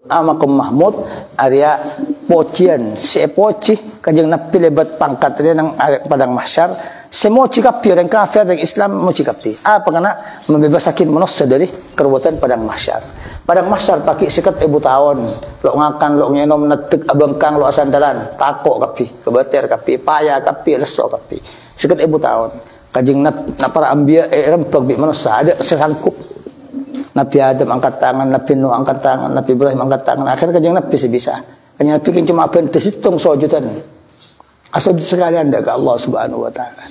amakum mahmud Arya pocian sepoci kanjeng Nabi lebat pangkat dia nang padang mahsyar semoci kafir yang kafir yang Islam moci kafir apa kena membebasakin manusia dari kerubutan padang mahsyar. Padang mahsyar pakai sikat 1000 tahun lo ngakan lo ngenom netek abengkang lo asandalan takok kapi kebeter kapi paya kapi leso kapi sikat 1000 tahun kanjeng Nabi para anbiya rempeg bi manusia ada sesangkup Nabi Adam angkat tangan, Nabi Nuh angkat tangan, Nabi Ibrahim angkat tangan. Akhirnya kanjeng Nabi sebisa. Kanjeng Nabi kan cuma bentuk hitung sojudan. Asal sekalian dak ke Allah Subhanahu wa taala.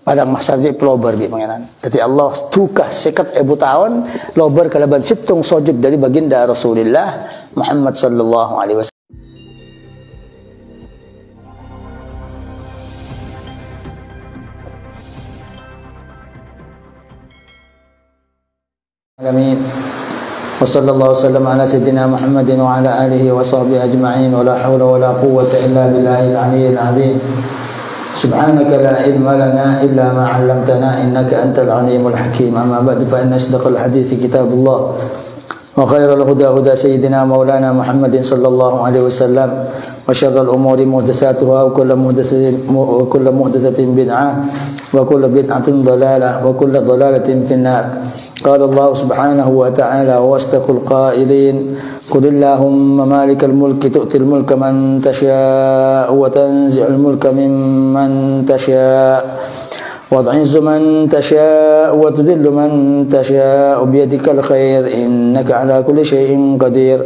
Padang mahsyar di pelobar bi pangeran. Jadi Allah tukah sekat 1000 tahun lobar kalaban hitung sujud dari baginda Rasulullah Muhammad sallallahu alaihi wasallam. Amin. Wassallallahu wasallam ala sayyidina Muhammadin wa ala alihi wa sahbihi ajma'in wa la hawla wa la quwwata illa billahil aliyyil azim. Subhanaka la ilma lana illa ma 'allamtana innaka antal alimul hakim. Amma ba'du fa inna asdaqal hadithi kitabullah wa khairal huda huda sayyidina maulana Muhammadin sallallahu alaihi wasallam wa syarrul umuri muhdatsatuha wa kullu muhdatsatin bid'ah wa kullu bid'atin dhalalah wa kullu dhalalatin finnar. قال الله سبحانه وتعالى واصدق القائلين قل اللهم مالك الملك تؤتي الملك من تشاء وتنزع الملك ممن تشاء وتعز من تشاء وتذل من تشاء بيدك الخير إنك على كل شيء قدير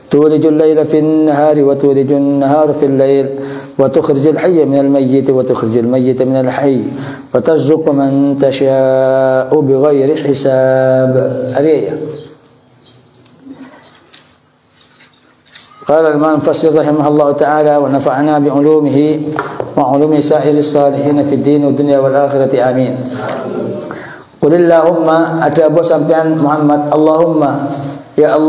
تولج الليل في النهار وتولج النهار في الليل وتخرج الحي من الميت وتخرج الميت من الحي وترزق من تشاء بغير حساب. أريه قال الإمام الفصل رحمه الله تعالى ونفعنا بعلومه وعلوم سائر الصالحين في الدين والدنيا والآخرة آمين. قل اللهم أتابو sampean Muhammad Allahumma ya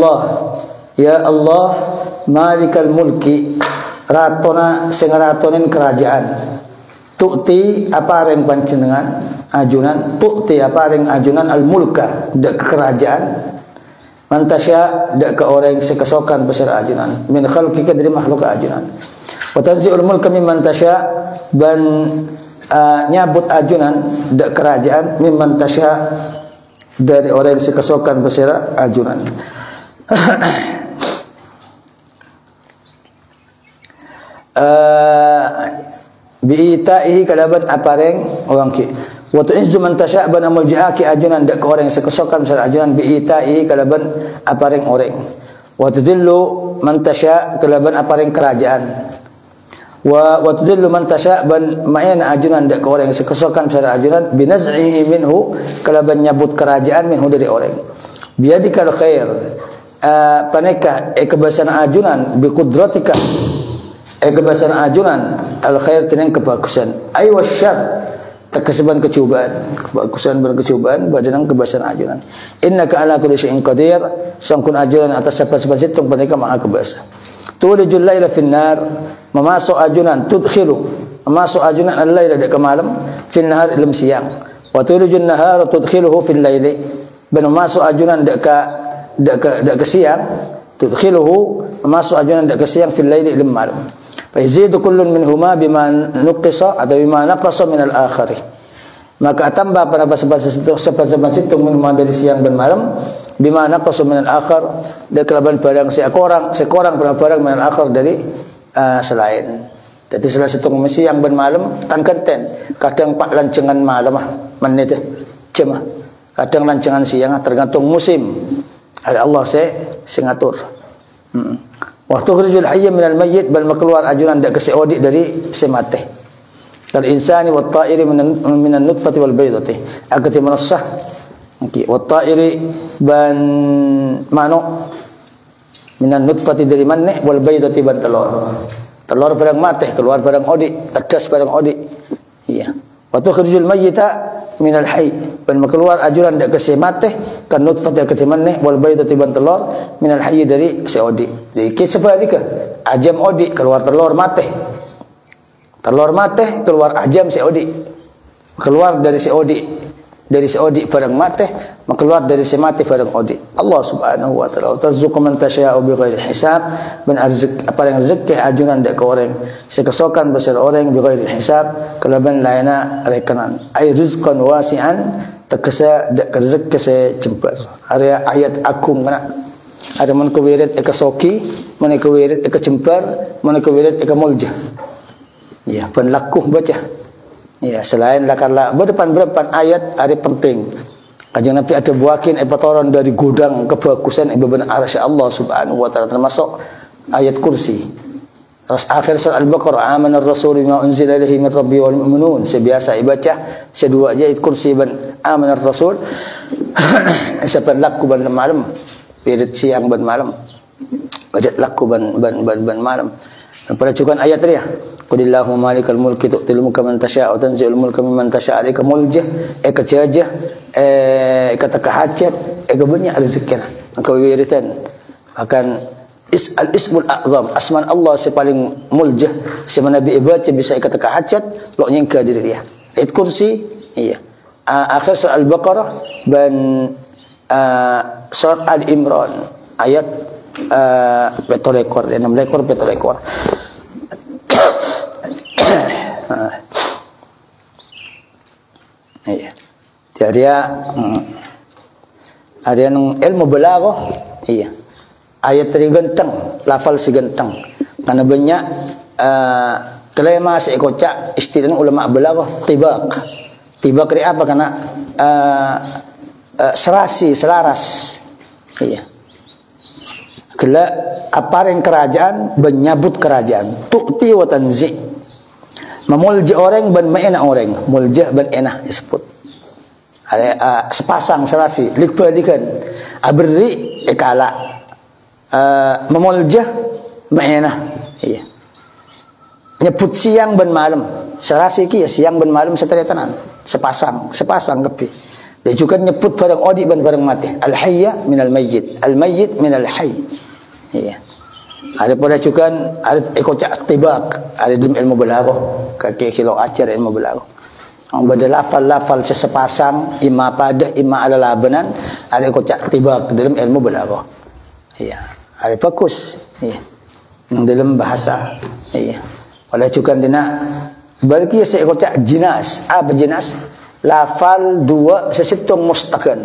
Allah malikal mulki ratona sing ratonin kerajaan tu'ti apa ring panjenengan ajunan tu'ti apa ring ajunan al mulka dak kerajaan mantasya dak ke orang sekesokan besar ajunan min khalqika dari makhluk ajunan wa tanzi'ul mulka mimman tasya ban nyabut ajunan dak kerajaan mimman tasya dari orang sekesokan besar ajunan. Bi'ita'ihi kalaban apareng orang ki wa tu'izzu man tasya' ban amul ja'aki ajunan dak ke orang sekesokan besar ajunan bi'ita'ihi kalaban apareng orang wa tudillu man tasya' kalaban apareng kerajaan wa tudillu man tasya' ban ma'in ajunan dak ke orang sekesokan besar ajunan binaz'ihi minhu kalaban nyabut kerajaan minhu dari orang biadikal khair paneka kebasan ajunan bi qudratika kebasan ajunan al khair tineng kebagusan ay wasyar kekesaban kebagusan berkecubaan badanang kebasan ajunan innaka ala kulli syai'in qadir sangkun ajunan atas siapa-siapa situng paneka maha kebasa tulijul laila finnar memasuk ajunan tudkhilu memasuk ajunan al-laila dak malam finnar ilm siang wa tulijun nahara tudkhiluhu fil laili ban memasuk ajunan dak ke siang tudkhiluhu memasuk ajunan dak ke siang fil laili ilm malam fa yazidu kullun minhuma bima nuqisa atau bima naqasa min al-akhir maka tambah pada sebab situng minhuma dari siang dan malam bima naqasa min al-akhir dan kelaban barang sekorang barang min al-akhir dari selain. Jadi salah satu siang dan malam kan kenten kadang pak lancengan malam menit jam kadang lancengan siang tergantung musim ada Allah saya ngatur. Waktu khurujul hayy minal mayyit bal makluar ajunan dak keseodik dari semate. Kal insani wat ta'iri minan nutfati wal baydati. Agati manassah. Wat ta'iri ban mano minan nutfati dari manne wal baydati ban telur. Telur barang mate, keluar barang odik, tedas barang odik. Iya. Waktu khurujul mayyita minal hayy ban makluar ajunan dak kesemate kan nutfati agati manne wal baydati ban telur minal hayy dari seodik. Jadi sebaliknya ajam odik keluar telur mate keluar ajam seodik keluar dari seodik dari si odi barang mati, keluar dari si mati barang odi. Allah Subhanahu wa taala tarzuqu man tasya'u bighairi hisab, ben arziki apa yang rezeki ajunan dak ke orang sekesokan besar orang bighairi hisab kalaban laina rekanan ay rizqan wasi'an tekesa dak rezeki se cemper area ayat akum kana ada man kewirit eka soki man kewirit eka cemper man kewirit eka mulja ya ben lakuh baca. Ya, selain lakarlah berdepan ayat ada penting. Kanjeng Nabi ada buakin epatoran dari gudang kebagusan ibadah arsy Allah Subhanahu wa taala termasuk ayat kursi. Terus akhir surah Al-Baqarah amana ar-rasul bima unzila ilaihi min rabbi wal mu'minun. Sebiasa ibaca sedua ayat kursi ban amana ar-rasul sepan laku ban malam, pirit siang ban malam. Baca laku ban malam. Pada cukan ayat tadi ya. Qulillahumma malikal mulki tu'til mulka man tasya' wa tanzi'ul mulka mimman tasya' alayka muljah eka jajah eka takahajat eka banyak rezeki maka wiritan akan al-ismul a'zam asman Allah si paling muljah si nabi ibaca bisa eka takahajat lo nyengka diri dia ayat kursi iya akhir surah Al-Baqarah dan surat Al-Imran ayat petolekor 6 lekor petolekor. Iya. Dia ada yang ilmu balaghah. Iya. Ayat tadi genteng, lafal si genteng. Karena banyak kelema si kocak istilah ulama balaghah tibaq. Tibaq ni apa? Karena serasi, selaras. Iya. Kala apareng kerajaan menyabut kerajaan. Tu'ti wa tanzi. Memulja orang dan ma'ina orang. Mulja dan enah disebut. Ada sepasang serasi. Likbalikan. Abri ikala. Memulja ma'ina. Iya. Nyebut siang dan malam. Serasi ki ya siang dan malam seteritanan. Sepasang kepi. Dia juga nyebut barang odi dan barang mati. Al-hayya minal mayyit. Al-mayyit minal hayy. Iya. Ada pada juga ada ekocak tibak, ada dalam ilmu balaghah, kaki kilo ajar ilmu balaghah. Ada lafal sesepasang, ima pada, ima ala labanan, ada ekocak tibak dalam ilmu balaghah. Iya, ada bagus. Iya. Dalam bahasa. Iya. Ada juga dina bagi ekocak jinas, apa jinas? Lafal dua sesitung mustaqan.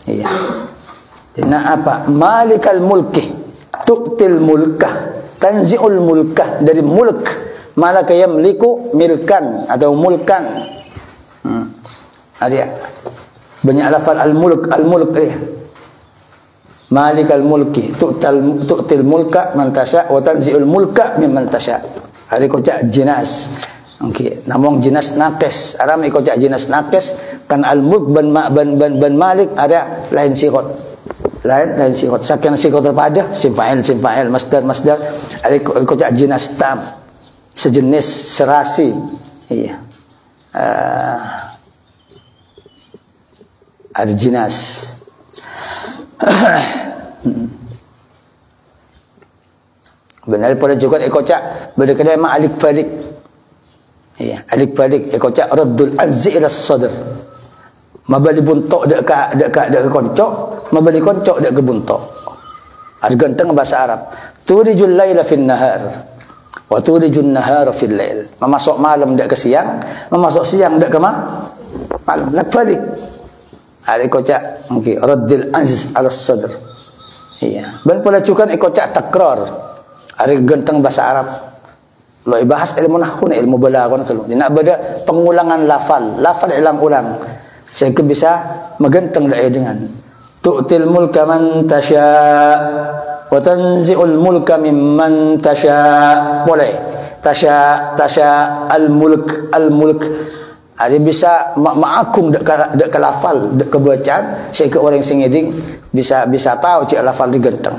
Iya. Dina apa? Malikal mulki. Tu'til mulkah tanzi'ul mulkah dari mulk malaka yamliku milkan atau mulkan ada banyak lafal al-mulk dia malikal mulki tu'til mulka man tasya wa tanzi'ul mulka mimman tasya ada kocak jinas okey namung jinas naqis aram kocak jinas naqis kan al-mulk ban malik ada lain sirat lain sifat sakian sifat terpada sim fa'il masdar ada kocak jinas tam sejenis serasi iya ada jinas benar pada juga kocak berdekatan ma alik balik iya alik balik kocak raddul azzi ila sadr mabali buntok dek koncok mabali koncok dek ke buntok ada ganteng bahasa Arab turijul laila fin nahar wa turijun nahara fil lail memasuk malam dek ke siang memasuk siang dek ke malam nak balik ada kocak okey raddil aziz ala sadr iya dan pula juga kocak takrar ada ganteng bahasa Arab lo bahas ilmu nahwu ilmu balaghah tu nak beda pengulangan lafal ulang sehingga bisa megenteng daya dengan tu'til mulka man tasya wa tanzi'ul mulka mimman tasya boleh tasya al-mulk ada bisa ma'akum dek ke lafal dek ke bacaan sehingga orang sing ngeding bisa tahu cik lafal digenteng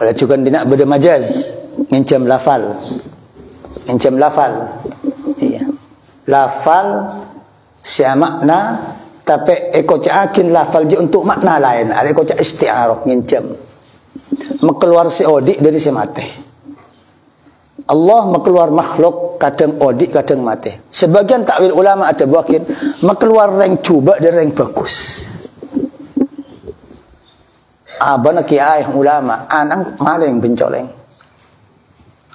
Pada juga tidak beda majaz, ngincam lafal. Iya. Lafal sia makna Tapi kocak akin lafal je untuk makna lain. Ada kocak isti'arah ngincam. Mengeluar si odik dari si mati. Allah mengeluar makhluk kadang odik kadang mati. Sebagian takwil ulama ada buakin mengeluar reng cuba dan reng bagus. Abana kiai ulama anang maling bencoleng.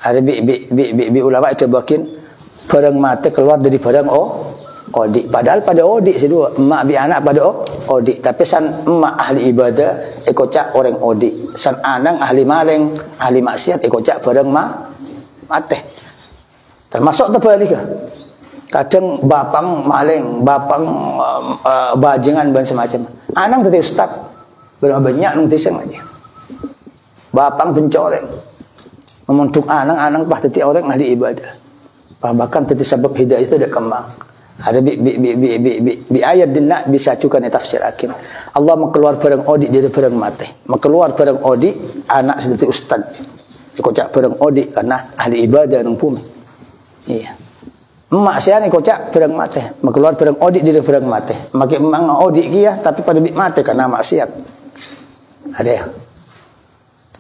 Ada bi ulama ada buakin barang mati keluar dari barang odik. Padahal pada odik sedua emak bi anak pada odik. Tapi san emak ahli ibadah kocak orang odik. San anang ahli maling ahli maksiat kocak barang mati. Termasuk terbalik ke? Kadang bapang maling, bapang bajingan dan semacam. Anang tadi ustaz, banyak nung tiseng aja. Bapang pencoreng, memuntuk anang pah tadi orang ahli ibadah. Bahkan tadi sebab hidayah itu ada kembang. Ada bi ayat dinna bisa juga ni tafsir akin. Allah mengeluar barang odik dari barang mati. Mengeluar barang odik anak seperti ustaz. Kocak barang odik karena ahli ibadah nang bumi. Iya. Emak saya ni kocak barang mati. Mengeluar barang odik dari barang mati. Makin memang odik kia tapi pada bik mati karena maksiat. Ada ya.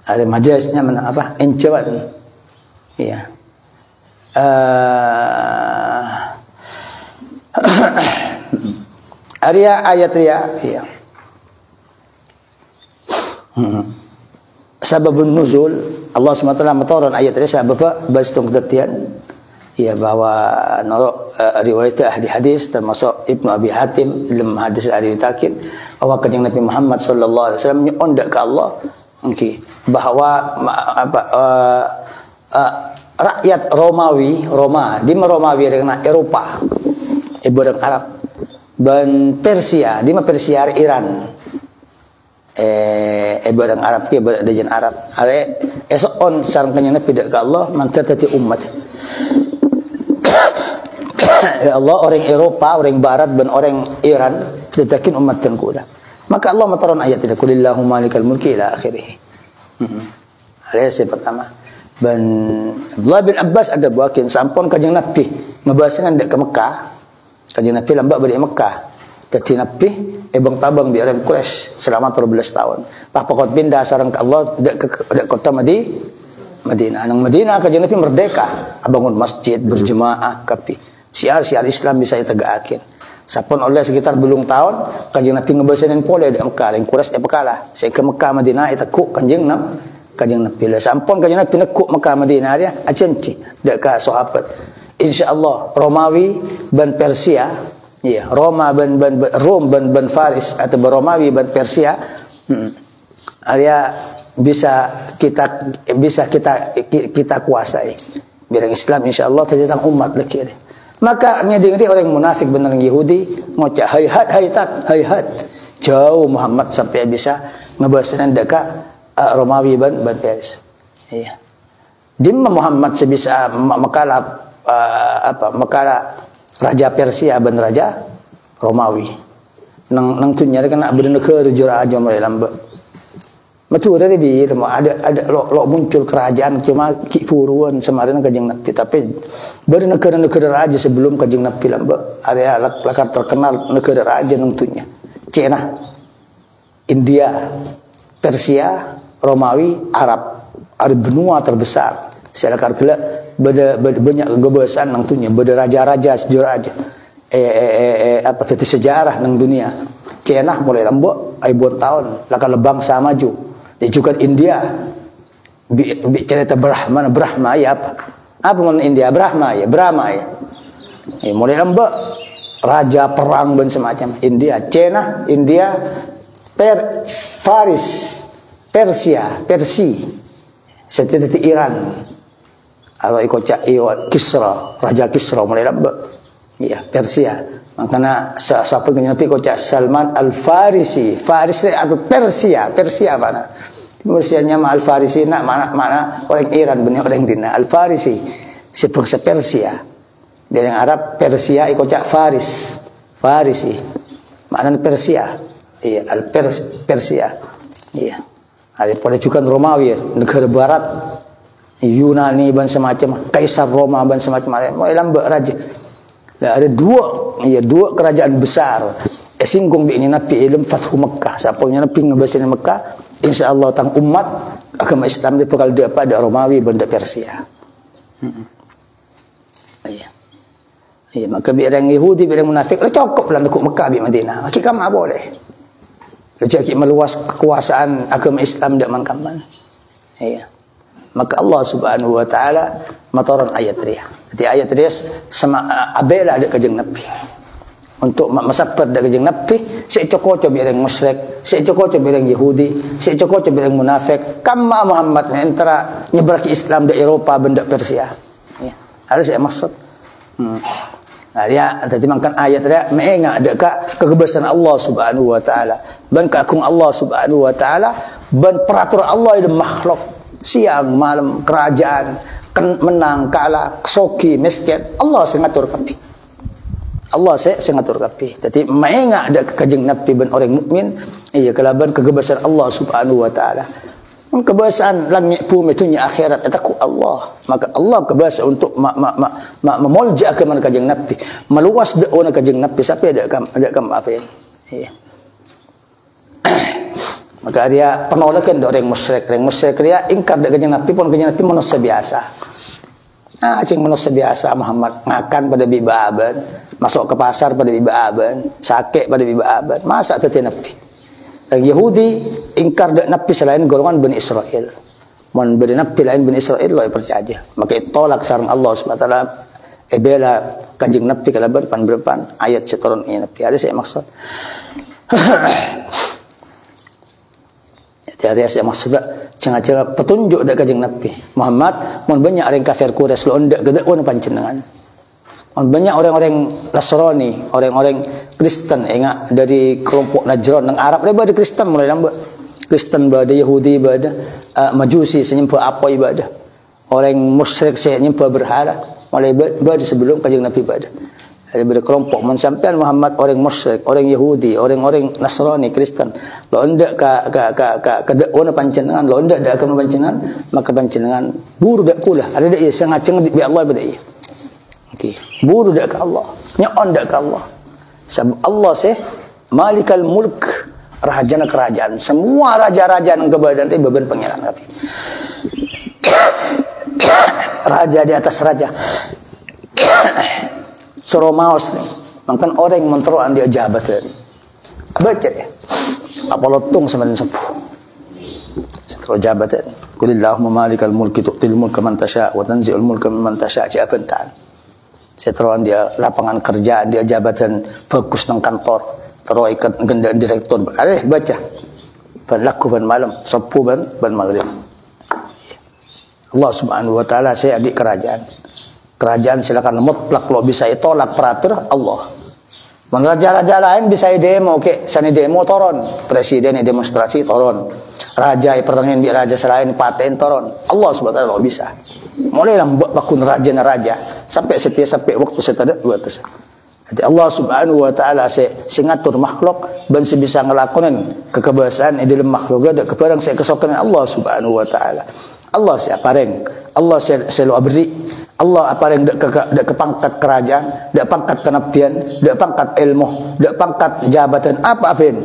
Ada majlisnya mana apa? Encawan. Iya. Arya ayat ria. Iya. Sababun nuzul Allah SWT menurun ayat ini sebab bastung kedatian ya bahwa norok riwayat ahli hadis termasuk Ibnu Abi Hatim dalam hadis ahli takin bahwa kanjeng Nabi Muhammad sallallahu alaihi wasallam nyondak ke Allah bahwa rakyat Roma di Romawi dengan Eropa ibarat Arab dan Persia di Persia Iran barang Arab ke barang dajan Arab are esok on sareng kanjeng Nabi dak ka Allah mantatati umat ya Allah orang Eropa orang Barat dan orang Iran tetakin umat dan kuda maka Allah menurun ayat tidak kulillahu malikal mulki ila akhirih ayat pertama dan Abdullah bin Abbas ada buakin sampun kanjeng Nabi ngebahasna dak ke Mekah kanjeng Nabi lambak balik Mekah jadi Nabi bang tabang di orang Quraisy selama 13 tahun. Pak pokok pindah sareng ke Allah ke kota Madinah. Nang Madinah kanjeng Nabi merdeka, bangun masjid berjemaah kapi. Syiar Islam bisa ditegakkan. Sapun oleh sekitar belum tahun kanjeng Nabi ngebasanin pole di Mekah, yang Quraisy pekalah. Saya ke Mekah Madinah itu ku kanjeng Nabi. Lah sampun kanjeng Nabi nekuk Mekah Madinah dia acenci dak ka sahabat. Insyaallah Romawi dan Persia ya, Roma Rom ban Faris atau Romawi ban Persia area bisa kita kuasai. Biar Islam insyaallah tentang umat lagi. Maka ngedi orang munafik benar Yahudi ngocak hayhat jauh Muhammad sampai bisa ngebahasanan deka Romawi ban Faris. Iya. Dimma Muhammad sebisa makalah makalah Raja Persia dan Raja Romawi. Nang tunya kena bernegara jura aja mulai lambat. Matu dari di ada lo muncul kerajaan cuma kifuruan semarin kanjeng Nabi tapi bernegara-negara raja sebelum kanjeng Nabi lambat. Area lakar terkenal negara raja nang tunya. Cina, India, Persia, Romawi, Arab. Ada benua terbesar. Selakar gelak banyak kebebasan nang dunia, beda raja-raja sejarah aja. Apa tadi sejarah nang dunia. Cina mulai lembok, ribuan tahun, lakal bangsa maju. Dan juga India, cerita Brahma ya apa? Apa mana India Brahma ya? Mulai lembok, raja perang dan semacam. India, Cina, India, Faris, Persia, seperti Iran. Atau ikocak Kisra, Raja Kisra mulai lembek. Ya, Persia. Makanya siapa yang Nabi ikocak Salman Al-Farisi. Farisi atau Persia mana? Persianya Al Farisi nak mana orang Iran benar orang Dina. Al Farisi sebangsa Persia. Dari yang Arab Persia ikocak Farisi. Maknanya Persia. Iya, Persia. Iya. Ada pada juga Romawi, negara barat. Yunani dan semacam, Kaisar Roma dan semacam, mulai lambat raja. Ada dua kerajaan besar singgung bi ini Nabi ilm Fathu Mekah. Siapa punya Nabi ngebasin Mekah, insyaallah tang umat agama Islam di bakal dia pada Romawi benda Persia. Iya. Iya, maka bi orang Yahudi, bi orang munafik, lah cukup lah dukuk Mekah bi Madinah. Kita mah boleh. Rezeki meluas kekuasaan agama Islam dak mangkaman. Iya. Maka Allah Subhanahu wa taala mataran ayat dia. Jadi ayat dia sama abela ada kajeng Nabi. Untuk masapat dak kajeng Nabi, secokoco bi orang musyrik, secokoco bi orang Yahudi, secokoco bi orang munafik, kama Muhammad antara nyebar ke Islam di Eropa benda Persia. Ya. Harus saya maksud. Nah, dia tadi makan ayat dia mengingat dekat kebebasan Allah Subhanahu wa taala. Dan keagung Allah Subhanahu wa taala, dan peraturan Allah itu makhluk. Siang malam kerajaan menang kalah soki miskin Allah sing ngatur kabeh. Allah sing ngatur kabeh. Jadi mengingat dekat kajeng Nabi ben orang mukmin iya kelaban kebebasan Allah Subhanahu wa taala. Kebiasaan langit bumi dunia akhirat takut Allah. Maka Allah kebiasa untuk memolja ke mana kajeng Nabi, meluas dakwah kajeng Nabi sampai ada apa ini. Iya. Maka dia penolakan dari orang musyrik. Orang musyrik dia ingkar dari kajeng Nabi pun kajeng Nabi manusia biasa. Nah, cing manusia biasa Muhammad ngakan pada biba aban, masuk ke pasar pada biba aban, sakit pada biba aban. Masa tete Nabi. Orang Yahudi ingkar dak Nabi selain golongan Bani Israel. Mun bani Nabi lain Bani Israel lo percaya. Maka tolak sareng Allah Subhanahu wa taala bela kanjeng Nabi kalaban pan berpan ayat setoron ini Nabi. Ada saya maksud. Jadi ada saya maksud cenah-cenah petunjuk dak kanjeng Nabi. Muhammad mun banyak orang kafir Quraisy lo ndak gede on panjenengan. Banyak orang-orang Nasrani, orang-orang Kristen ingat dari kelompok Najran nang Arab dia pada Kristen mulai nambah. Kristen pada Yahudi pada Majusi senyembah apa ibadah. Orang musyrik senyembah berhala mulai pada sebelum kanjeng Nabi pada. Daripada kelompok mun sampean Muhammad orang musyrik, orang Yahudi, orang-orang Nasrani, Kristen. Lo ndak ka dakwah panjenengan, lo ndak dak agama panjenengan, maka panjenengan buru dak kula. Ada dak sing ngaceng bi Allah pada ieu. Okey, buru dak ke Allah, nyon dak ke Allah. Sebab Allah Malikal Mulk, raja kerajaan. Semua raja-raja nang kebadan teh beban pangeran kabeh. Raja di atas raja. Soromaos nih, makan orang yang menteroan dia jabatan. Baca ya. Apa lotung sebenarnya sepuh. Setelah jabatan. Qulillahumma malikal mulki tu'til mulka man tasha' wa tanzi'ul mulka mimman tasha' jabatan. Setelah dia lapangan kerja, dia jabatan bagus nang kantor, terus ikat gendaan direktur. Baca. Ban laku ban malam, sepuh ban maghrib. Allah Subhanahu wa taala saya adik kerajaan. Kerajaan silakan mutlak lo bisa tolak peratur Allah. Raja-raja lain bisa demo ke sani demo toron, presiden demonstrasi toron. Raja pertengahan bi raja selain paten toron. Allah Subhanahu wa taala bisa. Mulai bakun raja sampai waktu setada buat terus. Jadi Allah Subhanahu wa taala singatur makhluk dan bisa ngelakonin kekebiasaan di dalam makhluk ada kebarang saya kesokan Allah Subhanahu wa taala. Allah apareng, Allah selalu abri, Allah apareng dak kepangkat kerajaan, dak pangkat kenabian, dak pangkat ilmu, dak pangkat jabatan apa-apin.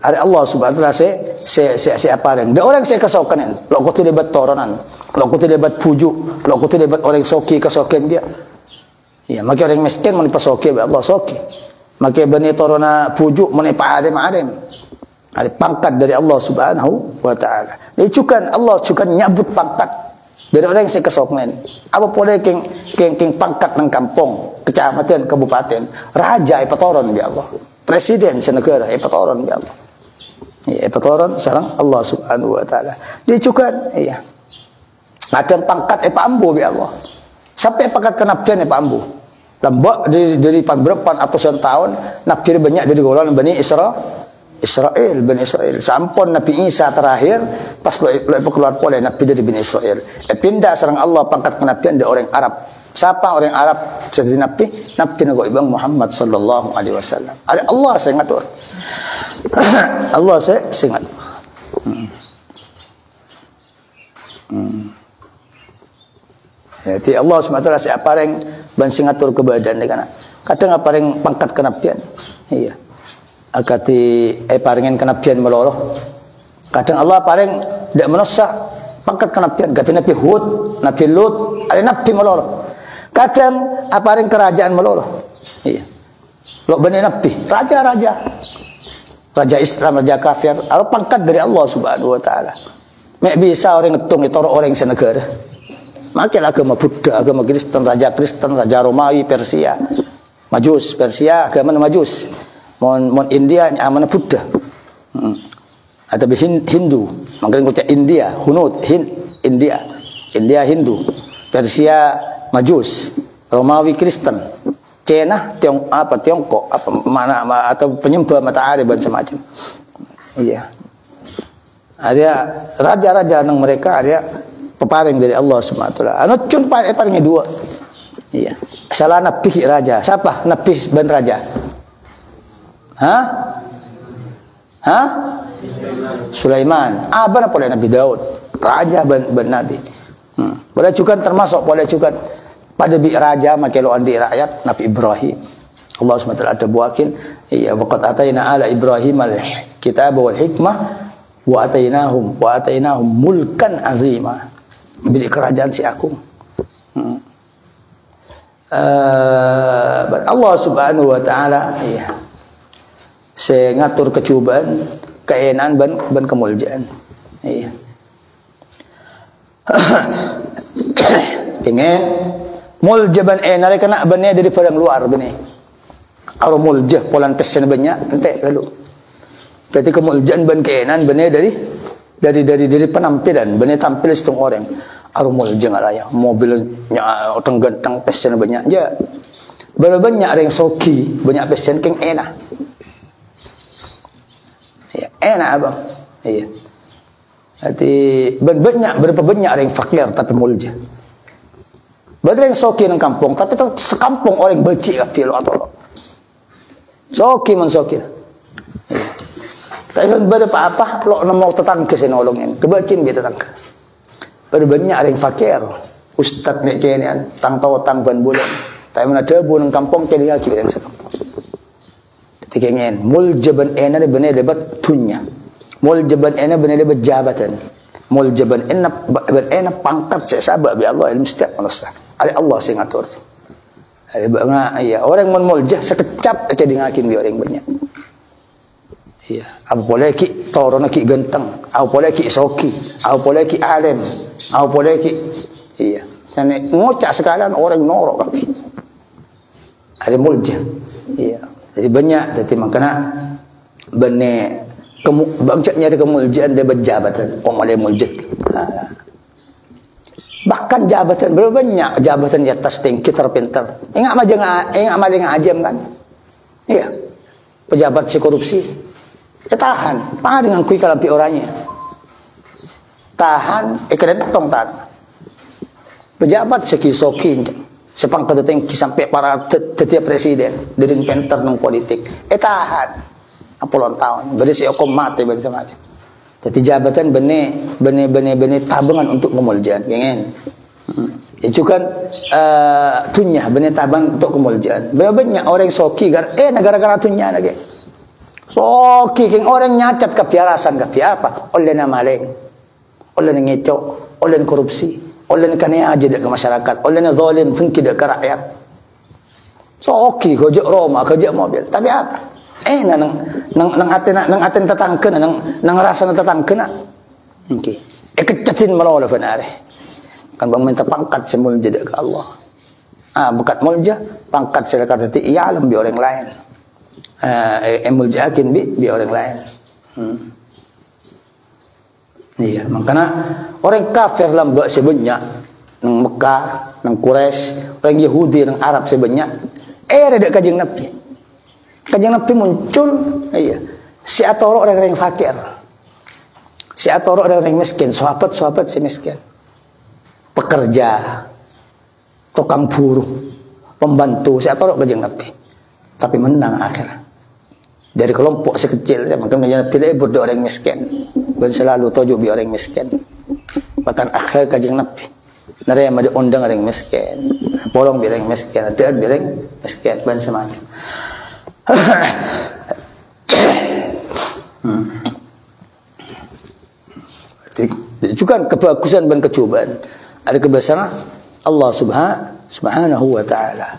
Ada Allah Subhanahu wa taala apareng. Dak orang saya kesokan, lo kutu debat toronan, lo kutu debat pujuk, lo kutu debat orang soki kesokan dia. Ya, maka orang miskin menipa soki Allah soki. Maka bani torona pujuk menipa adem. Ada pangkat dari Allah Subhanahu wa taala. Dicukan Allah cukan nyabut pangkat dari orang yang saya kesokan. Apa boleh king pangkat nang kampung, kecamatan, kabupaten, raja ipatoron bi Allah. Presiden senegara ipatoron bi Allah. Ya, ipatoron sareng Allah Subhanahu wa taala. Dicukan iya. Ada pangkat pambu bi Allah. Sampai pangkat kenabian pambu. Lembak dari berapa ratusan tahun nabi banyak dari golongan Bani Israel, Bani Israel. Sampun Nabi Isa terakhir pas lo keluar pole Nabi dari Bani Israel. Pindah sareng Allah pangkat kenabian dari orang Arab. Siapa orang Arab seperti Nabi nago ibang Muhammad sallallahu alaihi wasallam. Allah saya ngatur. Allah saya ngatur. Jadi Allah SWT saya apareng ban singatur kebadan dengan kadang apareng pangkat kenabian. Iya. akati paringen kenabian meloloh. Kadang Allah paring dak menosak pangkat kenabian, kata Nabi Hud, Nabi Lut, ada nabi meloloh. Kadang paring kerajaan meloloh. Iya. Lo benih nabi, raja-raja. Raja Islam, raja kafir, ada pangkat dari Allah Subhanahu wa taala. Mek bisa orang ngetung itu orang senegara. Makin agama Buddha, agama Kristen, raja Romawi, Persia. Majus, Persia, agama Majus. Mon India, agama Buddha. Atau Hindu, makanya ngucap India, Hunut, India, Hindu, Persia, Majus, Romawi, Kristen, Cina, Tiongkok, atau penyembah matahari dan semacam. Iya. Ada raja-raja nang mereka ada peparing dari Allah Subhanahu wa taala. Anu cun paringnya dua. Iya. Salah nabi raja. Siapa? Nabi ben raja. Hah? Sulaiman. Apa boleh Nabi Daud? Raja ben nabi. Boleh juga termasuk pada bi raja makeloan di rakyat Nabi Ibrahim. Allah Subhanahu wa taala ada buakin. Iya, waqad ataina ala Ibrahim al-kitab wal hikmah wa atainahum mulkan azima. Bilik kerajaan si aku. Allah Subhanahu wa taala iya. Saya ngatur kecubaan, keenan ban kemuliaan. Iya. Pengen muljaban nare kena bannya dari padang luar bene. Aro muljah polan pesen banyak entek lalu. Jadi kemuljaan ban keenan bannya dari penampilan, bannya tampil setengah orang. Aro muljah ngaraya, mobilnya ganteng pesen banyak aja. Banyak yang soki, banyak pesen keng enak. Ya, enak abang. Iya. Jadi berapa banyak orang fakir tapi muljah. Banyak yang soki nang kampung, tapi sekampung orang becik kapi lo atau lo. Soki man soki. Iya. Tapi berapa apa lo mau tetangga senolongin, kebacin dia tetangga. Banyak orang fakir. Ustaz nek kene tang tahu tang ban bulan. Tapi mana ada bulan kampung kene lagi yang sekampung. Tikengen muljaban ena benar debat dunya. Muljaban ena benar debat jabatan. Muljaban ena pangkat sesabak bi Allah ilmu setiap manusia. Ada Allah sing ngatur. Ada banga iya orang mun muljah sekecap aja dingakin bi orang banyak. Iya, apa boleh ki torona ki ganteng, apa boleh ki soki, apa boleh ki alim, apa boleh ki iya. Sana ngocak sekalian orang norok tapi. Ada muljah. Iya. Jadi banyak, jadi makanya benih bangcatnya ada kemuliaan dia berjabatan, orang ada muljah. Bahkan jabatan berapa banyak jabatan di atas tinggi terpintar. Ingat aja ajam kan? Iya, pejabat si korupsi, tahan dengan kui kalampi orangnya, tahan, kena tong tahan. Pejabat sekisokin. Sepang kedeting sampai para setiap presiden dari penter nang politik tahan apolon tahun beri si okom mati macam macam. Jadi jabatan benih tabungan untuk kemuliaan pengen itu kan dunya benih tabang untuk kemuliaan. Berapa banyak orang soki negara-negara dunya lagi soki keng orang nyacat kepiarasan apa oleh nama maling oleh ngecok oleh korupsi oleh kania aja ke masyarakat, oleh zalim tengki ke rakyat. So oke, kerja Roma, kerja mobil. Tapi apa? Nang aten tetangken, nang rasa tetangken. Oke. Kecatin melawala fanare. Kan bang minta pangkat semul jadi ke Allah. Bukat mulja, pangkat silakan nanti iya alam bi orang lain. Muljakin bi orang lain. Iya, makanya orang kafir lambak sebanyak nang Mekah, nang Quraisy, orang Yahudi, nang Arab sebanyak ada kajeng Nabi. Kajeng Nabi muncul, iya. Si atoro orang fakir. Si atoro orang miskin, sahabat si miskin. Pekerja, tukang buruh, pembantu, si atoro kajeng Nabi. Tapi menang akhirnya. Dari kelompok sekecil, makanya pilih bodoh orang miskin. Dan selalu tujuh bi orang miskin. Bahkan akhir kajeng Nabi. Nari yang ada undang orang miskin. Polong bi orang miskin. Ada bi orang miskin. Dan semacam. Juga kebagusan dan kecobaan. Ada kebesaran Allah Subhanahu wa taala.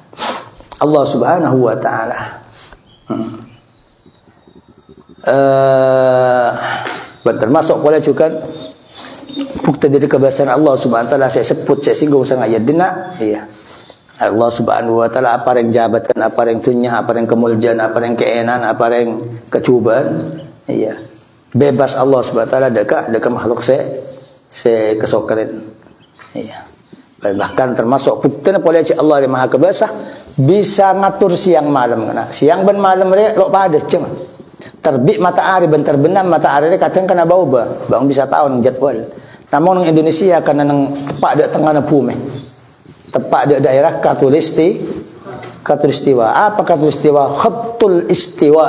Allah Subhanahu wa taala. Termasuk pula juga bukti dari kebesaran Allah Subhanahu wa taala saya sebut, saya singgung sangat ayat dina. Iya. Allah Subhanahu wa taala apa yang jabatan, apa yang dunia, apa yang kemuliaan, apa yang keenan, apa yang kecobaan. Iya. Bebas Allah Subhanahu wa taala dekat makhluk saya kesokerin. Iya. Bahkan termasuk bukti boleh Allah yang Maha Kuasa bisa ngatur siang malam kena. Siang ben malam re lo pada ceng. Terbit matahari ben terbenam matahari re kadang kena bau ba. Bang bisa tahu jadwal. Namun di Indonesia karena nang tepat di tengah bumi. Tepat di daerah Khatulistiwa. Apa Khatulistiwa? Khatul istiwa.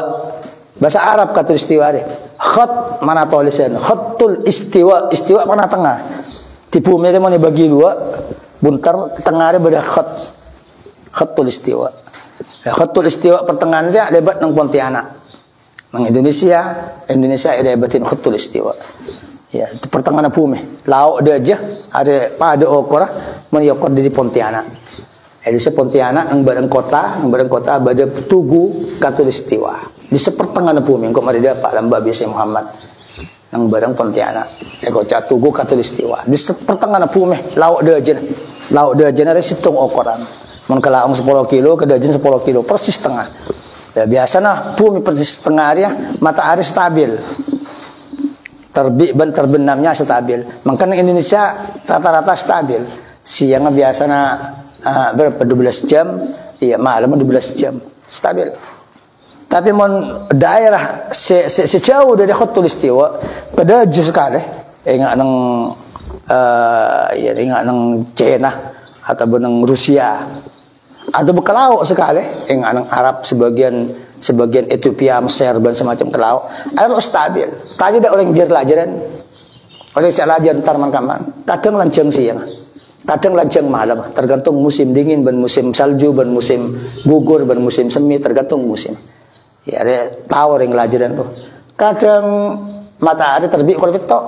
Bahasa Arab Khatulistiwa dia. Khat mana tulisan? Khatul istiwa. Istiwa mana tengah. Di bumi itu mau dibagi dua, buntar tengahnya beda khatul istiwa. Khatul istiwa pertengahannya lebat nang Pontianak. Nang Indonesia ada lebatin khatul istiwa. Ya, itu pertengahan bumi. Laut dia aja ada pada okor menyokor di Pontianak. Di Pontianak nang bareng kota pada Tugu khatul istiwa. Di sepertengahan bumi kok mari dapat lamba biasa Muhammad. Nang barang Pontianak eko Tugu Khatulistiwa di pertengahan bumi laut dejen dari situng ukuran mun kelaung 10 kilo ke dejen 10 kilo persis setengah ya biasanya bumi persis setengah dia matahari stabil terbit dan terbenamnya stabil makanya Indonesia rata-rata stabil siangnya biasanya berapa 12 jam iya malam 12 jam stabil. Tapi mon daerah sejauh dari Khatulistiwa pada jauh sekali ingat nang ingat nang China atau nang Rusia atau berkelauk sekali ingat nang Arab sebagian Ethiopia Mesir dan semacam kelauk ada lo stabil tadi ada orang jelajaran orang jelajaran tarman kaman kadang lancang siang kadang lancang malam tergantung musim dingin dan musim salju dan musim gugur dan musim semi tergantung musim. Ya ada tahu yang lajaran tuh. Kadang matahari terbit kalau betok.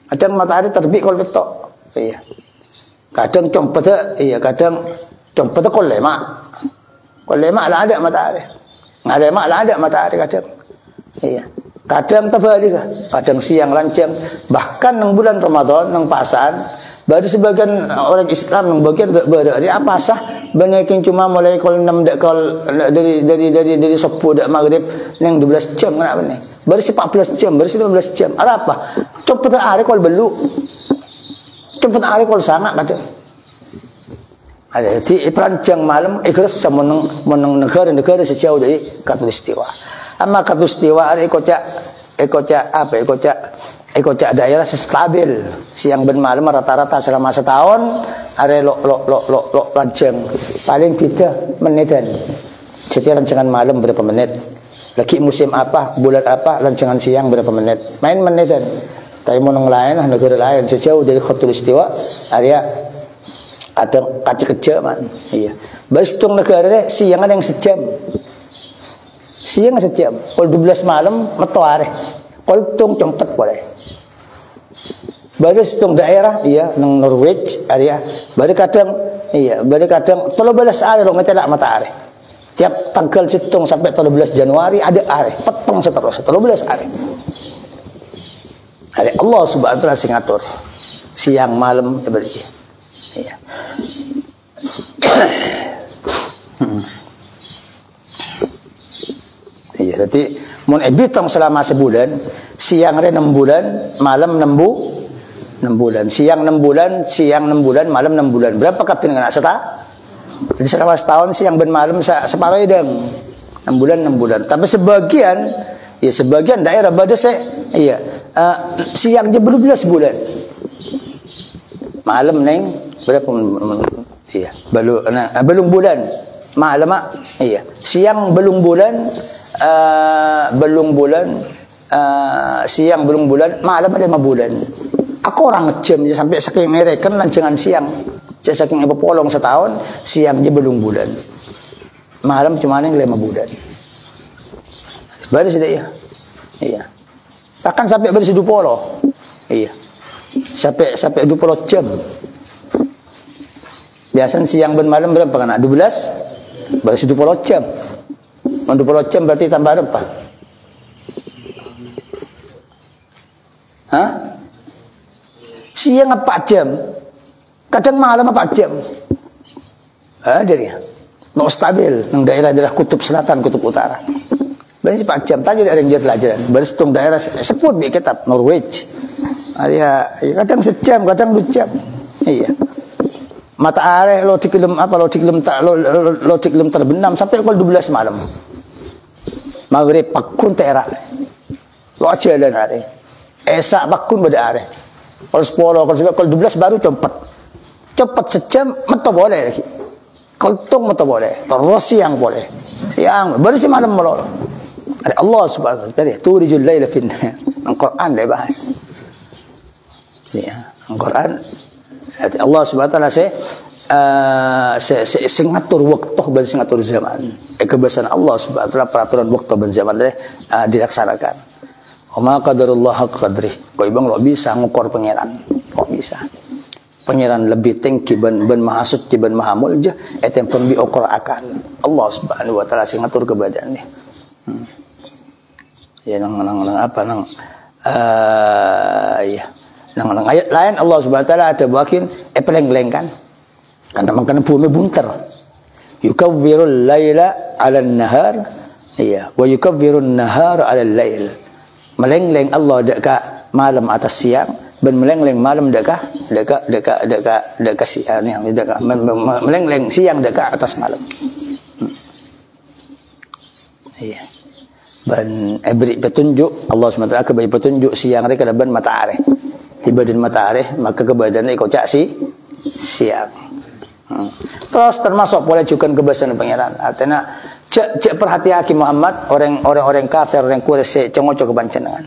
Kadang matahari terbit kalau betok. Iya. Kadang compet kalau lemak. Kalau lemak lah ada matahari. Nggak lemak lah ada matahari kadang. Iya. Kadang terbalik. Kadang siang lancang. Bahkan nang bulan Ramadan nang pasan baru sebagian orang Islam yang bagian dari apa sah banyakin cuma mulai kol 6 kol dari 10 dak maghrib yang 12 jam kenapa nih baru 14 jam baru 15 jam ada apa cepet hari kol belu cepet hari kol sangat kadang ada di perancang malam ikhlas sama menang negara sejauh dari Khatulistiwa amma Khatulistiwa ada ekocak daerah stabil siang dan malam rata-rata selama setahun ada lo lancang paling beda menitan setiap rancangan malam berapa menit lagi musim apa bulan apa rancangan siang berapa menit main menitan tapi monong lain negara lain sejauh dari Khatulistiwa area ada kaca kejaman iya bastung negara siang ada yang sejam kalau 12 malam metuare kalau tung compet boleh baru situng daerah iya nang Norwich area baru kadang 13 hari lo ngetelak matahari tiap tanggal situng sampai 13 Januari ada hari petong seterus 13 hari Allah Subhanahu wa taala sing ngatur siang malam seperti iya iya jadi mun ebitong selama sebulan siang 6 bulan malam 6 bulan siang 6 bulan malam 6 bulan berapa kapin kena jadi selama setahun siang dan malam separuh idang 6 bulan tapi sebagian daerah pada siang je 12 bulan malam neng berapa iya belum bulan malam siang belum bulan siang belum bulan malam ada 5 bulan aku orang ngejam sampai saking ngerekan lancangan siang saking polong setahun siangnya belum bulan malam cuma yang 5 bulan baru sudah iya bahkan sampai bersih 20 Iya. Sampai 20 jam. Biasanya siang dan malam berapa kan? 12 berarti 20 jam. 20 jam berarti tambah berapa? Hah? Siang 4 jam. Kadang malam 4 jam. Ada dia. No stabil nang daerah-daerah kutub selatan, kutub utara. Berarti 4 jam tadi ada yang pelajaran. Berstung daerah sebut bi kitab Norwich. Ada kadang sejam, kadang 2 jam. Iya. Matahari lo dikelem terbenam sampai pukul 12 malam. Maghrib pakun terak. Lo jalan hari. Esak pakun pada hari. Kalau 10, kalau 12 baru cepat sejam mata boleh lagi. Kaltung mata boleh. Terus siang boleh. Siang baru si malam melol. Ada Allah Subhanahu wa taala turijul laila fin nahar. Al-Quran dia bahas. Ya, Al-Quran Allah Subhanahu wa taala ngatur waktu dan ngatur zaman. Kebesaran Allah Subhanahu wa taala peraturan waktu dan zaman dilaksanakan. Wa ma qadarullah haqq qadri. Kau ibang lo bisa ngukur pangeran. Kok bisa? Pangeran lebih tinggi ban mahasud ban mahamul je etem pun diukur akan Allah Subhanahu wa taala sing ngatur kebadannya. Ya nang apa nang ya nang ayat lain Allah Subhanahu wa taala ada bakin peleng-leng kan. Karena makanya bumi bunter. Yukawwirul laila 'alan nahar. Iya, wa yukawwirun nahar 'alal lail. Meleng-leng Allah dekat malam atas siang, dan meleng-leng malam dekat siang yang dekat meleng-leng siang dekat atas malam. Iya. Dan beri petunjuk Allah SWT beri petunjuk siang mereka dan matahari. Tiba di matahari maka kebadannya ikut cak siang. Terus termasuk boleh juga kebesaran pangeran. Artinya cek perhatian Muhammad orang kafir orang Quraisy congocok kebancengan.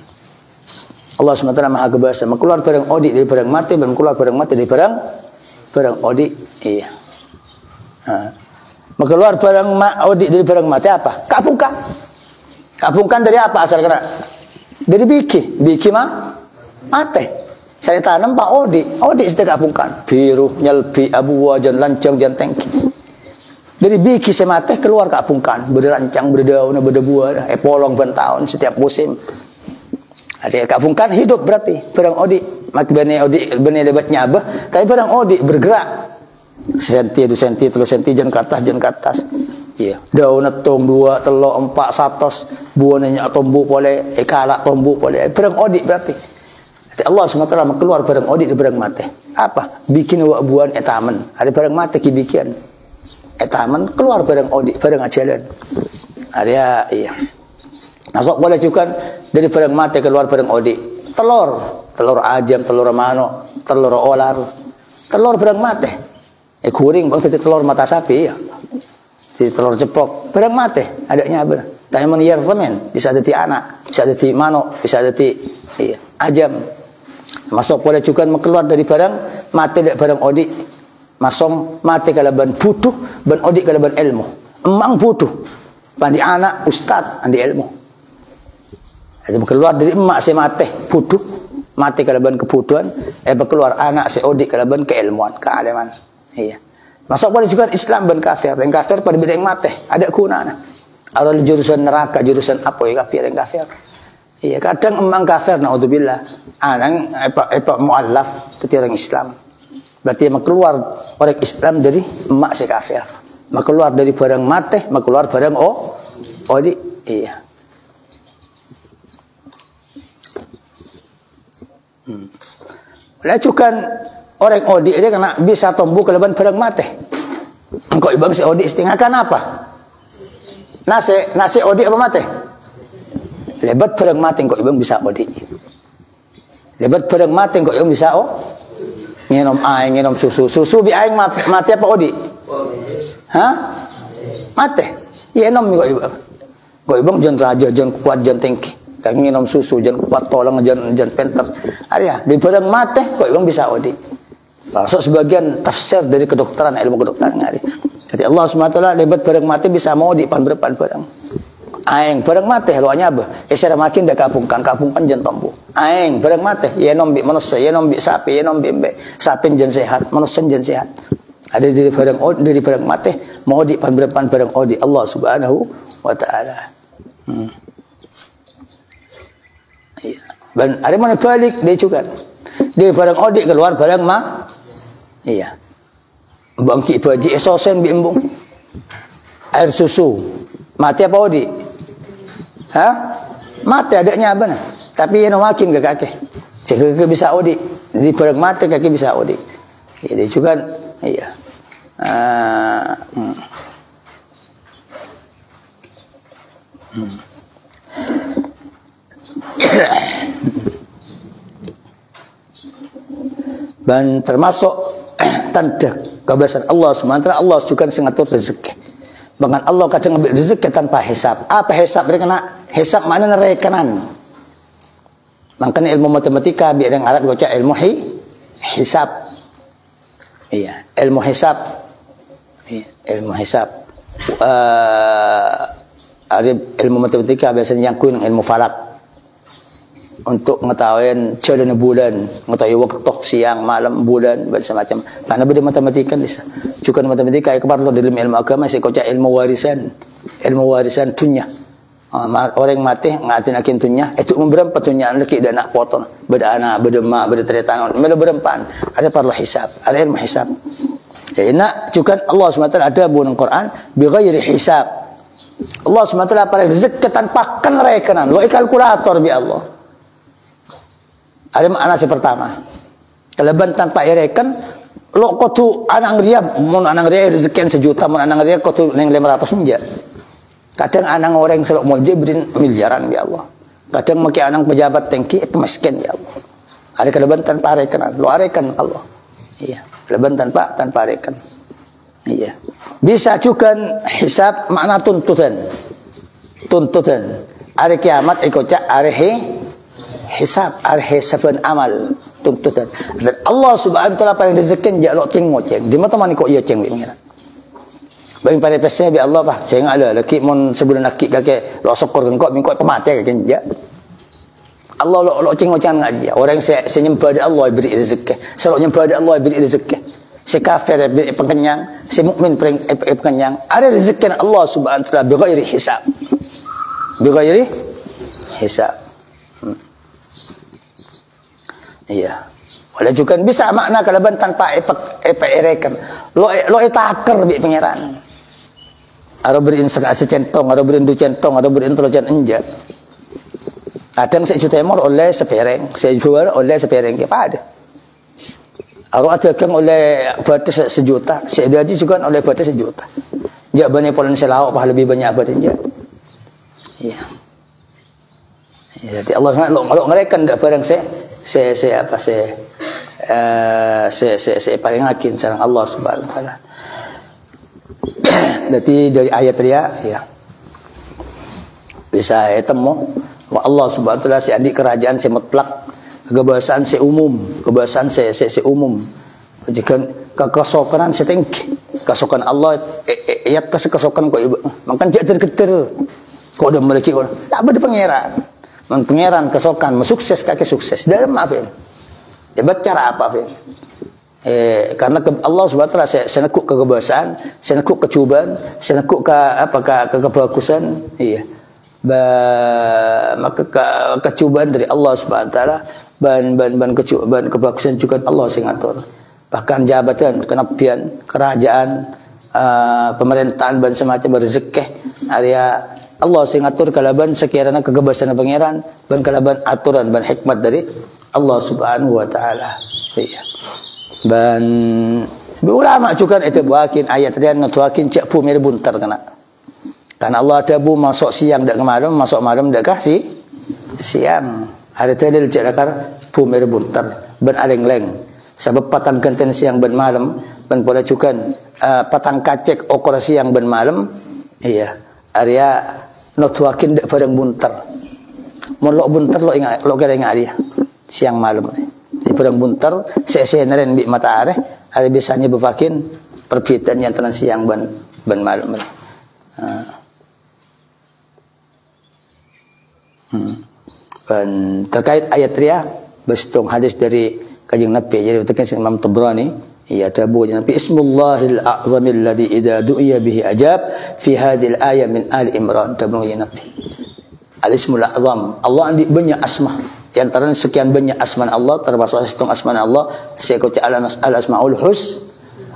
Allah SWT maha kebasa. Keluar barang odik dari barang mati dan keluar barang mati dari barang odik. Iya. Keluar barang odik dari barang mati apa? Kapungkan. Kapungkan dari apa asal kena? Dari biki mah mate. Saya tanam pak odik sudah kapungkan. Biru, nyelbi, abu wajan, lancang, janteng. Dari biki saya mate keluar kapungkan. Berderancang, berdaun, berdebuah, polong bentahun setiap musim. Ada kapungkan hidup berarti. Barang odik. Mak benih lebatnya apa? Tapi barang odik bergerak. Senti, 2 senti, 3 senti, jan ke atas. Iya. Daun tong 2, 3, 4, 100. Buahnya tombu boleh, kalak tombu boleh. Barang odik berarti. Allah SWT keluar barang odik dari barang mati. Apa? Bikin buahan etaman. Ada barang mati kibikian. Etaman keluar barang odik, barang ajalan. Ada iya. Masuk boleh juga dari barang mati keluar barang odik. Telur ajam, telur mano, telur olar. Telur barang mati. Kuring bang jadi telur mata sapi ya. Jadi telur ceplok. Barang mati adanya apa? Tapi meniyar temen bisa jadi anak, bisa jadi mano, bisa jadi iya, ajam. Masuk boleh juga keluar dari barang mati dari barang odik. Masuk mati kalau ban butuh, ban odik kalau ban ilmu. Emang butuh. Pandi anak ustad andi ilmu. Jadi keluar dari emak si mati butuh, mati kalau ban kebutuhan. Keluar anak si odik kalau ban keilmuan, kealiman. Iya. Masuk boleh juga Islam ban kafir. Yang kafir pada bidang mati ada gunanya. Ada jurusan neraka, jurusan apa ya kafir yang kafir. Iya, kadang emang kafir naudzubillah. Anang muallaf itu orang Islam. Berarti keluar orang Islam dari emak si kafir. Keluar dari barang mati, keluar barang odik. Iya. Lacukan orang odik dia kena bisa tumbuh kelebihan barang mati. Engkau ibang si odik setengah kan apa? Nasi odik apa mati? Lebat barang mati kok ibang bisa odik. Lebat barang mati kok ibang bisa nginom air, nginom susu. Susu bi aing mati apa odik? Hah? Mati. Iya nom kok ibang. Kok ibang jan raja, jan kuat, jan tinggi. Kang nginom susu, jan kuat tolong, jan pinter. Ada di barang mati kok ibang bisa odik. Masuk sebagian tafsir dari kedokteran, ilmu kedokteran ngari. Jadi Allah SWT lebat barang mati bisa mau di pan berpan barang. aing barang mate luanya apa isara makin dak kapungkan jen tombo aing barang mate ye nombi manusia ye nombi sapi ye nombi sapi jen sehat manusia jen sehat ada dari barang mate mau di pan barang odi Allah Subhanahu wa taala. Iya. Dan ada mana balik dia juga. Dari barang odi keluar barang iya. Bangki baji esosen bimbung. Air susu. Mati apa odi? Hah? Mati adanya apa nah? Tapi yang makin ke kaki. Jika bisa odi. Di barang mati kaki bisa odi. Jadi juga iya. Dan termasuk tanda kebesaran Allah SWT, Allah juga mengatur rezeki. Bahkan Allah kadang ambil rezeki tanpa hisab. Apa hisab? Hisab makna rekanan. Makanya ilmu matematika biar yang Arab baca ilmu hisab. Iya, ilmu hisab. Iya, ilmu hisab. Ilmu matematika biasanya nyangkut ilmu falak. Untuk mengetahui jalan bulan, mengetahui waktu siang, malam, bulan, macam-macam. Karena beda matematika bisa. Juga matematika yang perlu dalam ilmu agama saya kocak ilmu warisan dunia. Orang mati ngatin akin dunia, itu berapa dunia laki dan nak potong, beda anak, beda mak, beda tereta, beda berempat. Ada perlu hisab, ada ilmu hisab. Jadi nak juga Allah SWT ada bukan Quran bighairi hisab. Allah SWT pada rezeki tanpa rekanan. Lo kalkulator bi Allah. Ada makna pertama. Kelebihan tanpa rekan, lo kotu anak ria, mun anak ria rezeki 1 juta, mun anak ria kotu neng 500 saja. Kadang anak orang selok mau jebrin miliaran ya Allah. Kadang makai anak pejabat tinggi itu miskin ya Allah. Ada kelebihan tanpa rekan, lo rekan Allah. Iya, kelebihan tanpa rekan. Iya. Bisa juga hisab makna tuntutan. Hari kiamat ikutnya hari hisab, hari hisaban amal tuntutan. Dan Allah Subhanahu wa taala paling rezeki jak lok cing ngoceng. Di mana teman kok iya ceng bingira. Bagi pada pesnya bi Allah bah, ceng ada laki mon sebulan laki kake lok syukur kok mingkot pemati kake jak. Allah lok cing ngoceng ngaji. Orang senyembah pada Allah beri rezeki. Selok nyembah pada Allah beri rezeki. Si kafir beri pengenyang, si mukmin beri pengenyang. Ada rezeki Allah Subhanahu wa taala bighairi hisab. Bighairi hisab. Iya. Oleh juga bisa makna kelebihan tanpa rekan. Lo takar bi pangeran. Aro beriin secentong, aro beriin 2 centong, aro beriin 3 enjak. Kadang saya juta emor oleh sepereng, saya jual oleh sepereng ke pada. Aro ada kang oleh batas 1 juta, saya gaji juga oleh batas 1 juta. Jak banyak polen selawak bah lebih banyak apa dia. Iya. Jadi Allah lo ngerekan dak barang saya paling yakin sareng Allah Subhanahu wa taala. Berarti dari ayat dia ya. Bisa temu wa Allah Subhanahu wa taala si adik kerajaan si mutlak, kebahasaan si umum, kebahasaan si umum. Jika kekesokanan si tinggi, kesokan Allah ayat kesokan kok makan jak tergeter. Kok ada memiliki kok tak ada pangeran. Pangeran kesokan, sukses kakek sukses. Dalam apa ini? Ya cara apa ini? Karena Allah Subhanahu wa taala senekuk kekebasaan, senekuk kecubaan, senekuk ke kebagusan, iya. Maka kecubaan dari Allah Subhanahu wa taala, ban kecubaan kebagusan juga Allah sing ngatur. Bahkan jabatan, kenabian, kerajaan, pemerintahan dan semacam rezeki area Allah sing ngatur kalaban sekiranya kebebasan pangeran dan kalaban aturan dan hikmat dari Allah Subhanahu wa taala. Iya. Dan ulama juga itu buakin ayat dia nutuakin cek bumi buntar kena. Karena Allah ada bu masuk siang dak malam, masuk malam dak kasih siang. Ada tadil cek dakar bumi buntar ben aleng-leng. Sebab patang genten siang ben malam ben pola juga patang kacek okor siang ben malam. Iya. Area nutuakin dak bareng buntar. Mun lo buntar lo ingat lo gara ingat dia siang malam. Di bareng buntar sesen bi mata are ada biasanya bepakin perbedaan yang antara siang ban malam. Dan terkait ayat ria bersetong hadis dari Kanjeng Nabi, jadi bertekan Imam Tabrani, ya tabu Nabi Ismullahil A'zam alladhi idza du'iya bihi ajab fi hadhihi al-ayah min Ali Imran. Tabrani ya Nabi. Al-Ismul A'zam, Allah banyak asma. Di antara sekian banyak asma Allah, termasuk setong asma Allah, saya baca al-asmaul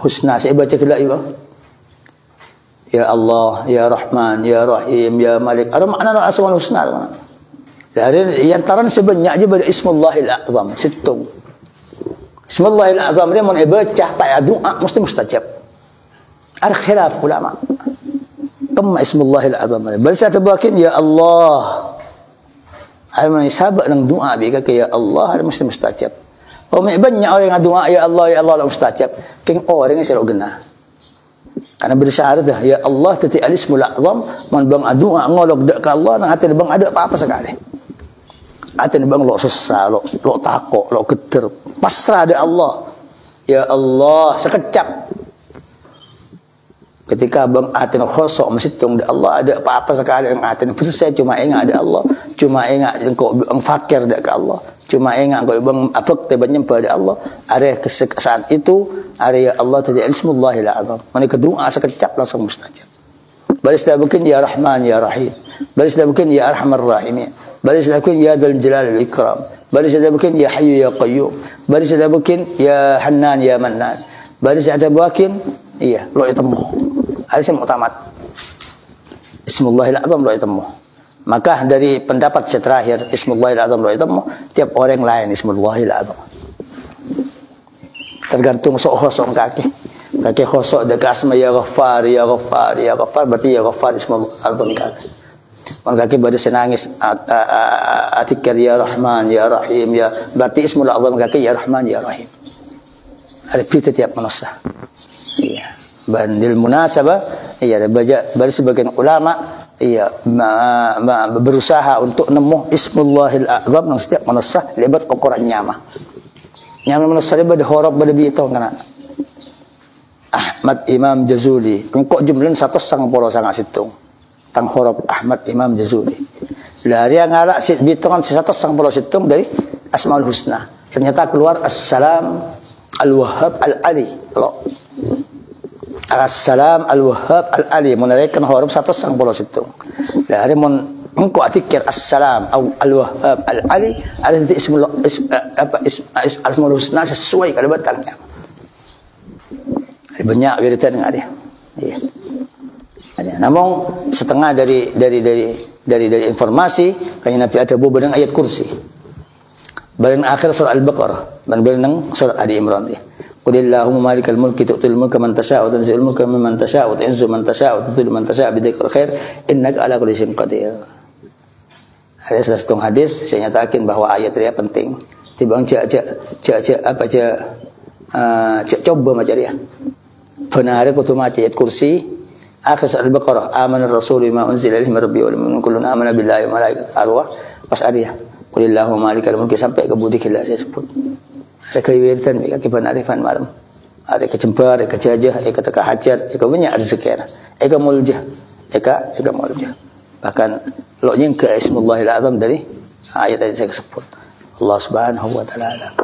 husna. Saya baca kelak ibu. Ya Allah, Ya Rahman, Ya Rahim, Ya Malik. Ada makna asmaul husna. Dari antara sebanyak je pada Ismullahil A'zam, setong. Ismullahil A'zam dia mun baca pada doa mesti mustajab. Ada khilaf ulama. Kama Ismullahil A'zam. Bal saya tabakin ya Allah. Ada mana sabak nang doa bi ka ya Allah ada mesti mustajab. Oh banyak orang yang doa ya Allah la mustajab. King orang yang selalu genah. Karena bersyarat dah ya Allah tati al-Ismul A'zam mun bang doa ngolok dak ka Allah nang hati bang ada apa-apa sekali. Hati bang lo susah, lo takut, lo geter. Pasrah ada Allah. Ya Allah sekejap. Ketika abang atin khosok mesitung di Allah ada apa-apa sekali yang atin saya cuma ingat ada Allah, cuma ingat engkau bang fakir dak ke Allah, cuma ingat engkau bang apa tebanya pada Allah. Ada saat itu ada ya Allah tadi Ismullahil A'zam. Mereka doa sekejap langsung mustajab. Baris dah mungkin ya Rahman ya Rahim. Baris dah mungkin ya Arhamar Rahimin. Baris dah mungkin ya Dzul Jalal wal Ikram. Baris dah mungkin ya Hayyu ya Qayyum. Baris dah mungkin ya Hannan ya Mannan. Baris dah mungkin iya lo itemu. Hadis yang mutamat. Ismullahil A'zam lo itemu. Maka dari pendapat terakhir Ismullahil A'zam lo itemu, tiap orang lain Ismullahil A'zam. Tergantung sok kaki. Kaki khosok dekat asma ya Ghaffar, ya Ghaffar, ya Ghaffar berarti ya Ghaffar Ismullahil A'zam kaki. Kaki pada senangis atikir ya Rahman, ya Rahim, ya berarti Ismullahil A'zam kaki ya Rahman, ya Rahim. Ada pita tiap manusia. Iya. Bandil munasabah, iya bagi sebagian ulama, iya berusaha untuk nemu Ismullahil A'zam yang setiap manusia lebat ukuran nyama. Nyama manusia lebat huruf pada bitong kana. Ahmad Imam Jazuli, engkau jumlah 190 sangat situng. Tang huruf Ahmad Imam Jazuli. Lah dia ngarak bitongan 190 situng dari Asmaul Husna. Ternyata keluar Assalam Al-Wahhab Al-Ali. Loh. As-Salam Al-Wahhab Al-Ali menarikkan huruf 190 situ. Dari engkau atikir As-Salam Al-Wahhab Al-Ali ada di Asmaul Husna sesuai kalimatnya. Banyak wiridan enggak dia. Iya. Ada. Namun setengah dari informasi kayaknya Nabi ada beberapa ayat kursi. Bagian akhir surah Al-Baqarah dan bagian surah Ali Imran dia. Qulillahumma malikal mulki tu'til mulka man tasha'u wa tanzi'ul mulka mimman tasha'u wa tu'izzu man tasha'u wa tudhillu man tasha'u bidzikri khair innaka 'ala kulli syai'in qadir. Ada satu hadis saya nyatakan bahwa ayat dia penting. Tibang coba macam dia. Benar kudu maca ayat kursi akhir surah Al-Baqarah amanar rasul bima unzila ilaihi min rabbihi wal mu'minun kullun amana billahi wa malaikatihi arwah pas dia. Qulillahumma malikal mulki sampai ke budi khilaf saya sebut. Ada kewiritan, ada kebanarifan malam. Ada kecempar, ada kejajah, ada keteka hajat, ada banyak rezeki. Ada muljah, ada muljah. Bahkan lo nyengke Ismullahil A'zam dari ayat yang saya sebut. Allah Subhanahu wa taala.